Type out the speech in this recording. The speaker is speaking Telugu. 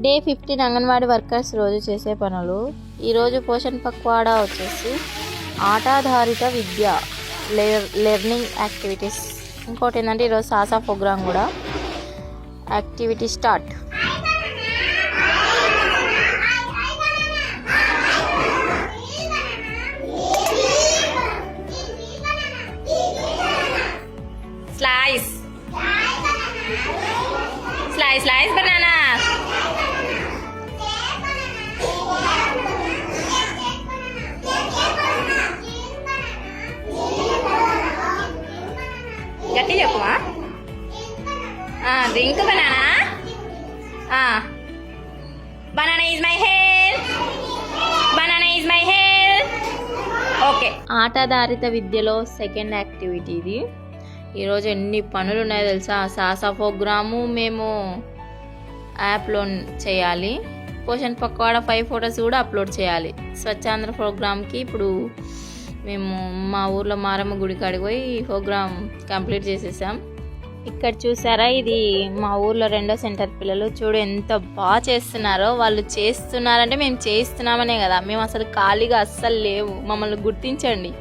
డే 15 అంగన్వాడీ వర్కర్స్ రోజు చేసే పనులు. ఈరోజు పోషణ్ పక్వాడా వచ్చేసి ఆటాధారిత విద్య లెర్నింగ్ యాక్టివిటీస్. ఇంకోటి ఏంటంటే ఈరోజు సాసా ప్రోగ్రామ్ కూడా. Activity start. Slice slice slice banana. గట్టి చెప్పుమా. Drink banana. Banana is my health. Banana is my health. Okay. ఆటాధారిత విద్యలో సెకండ్ యాక్టివిటీ ఇది. ఈరోజు ఎన్ని పనులు ఉన్నాయో తెలుసా. సాసా ప్రోగ్రాము మేము యాప్లో చేయాలి. పోషణ్ పక్వాడా 5 ఫొటోస్ కూడా అప్లోడ్ చేయాలి. స్వచ్ఛాంధ్ర ప్రోగ్రామ్కి ఇప్పుడు మేము మా ఊర్లో మారమ్మ గుడి కాడికి పోయి ప్రోగ్రామ్ కంప్లీట్ చేసేసాం. ఇక్కడ చూసారా, ఇది మా ఊర్లో 2వ సెంటర్ పిల్లలు. చూడు ఎంత బాగా చేస్తున్నారో. వాళ్ళు చేస్తున్నారంటే మేము చేస్తున్నామనే కదా. మేము అసలు ఖాళీగా అస్సలు లేవు. మమ్మల్ని గుర్తించండి.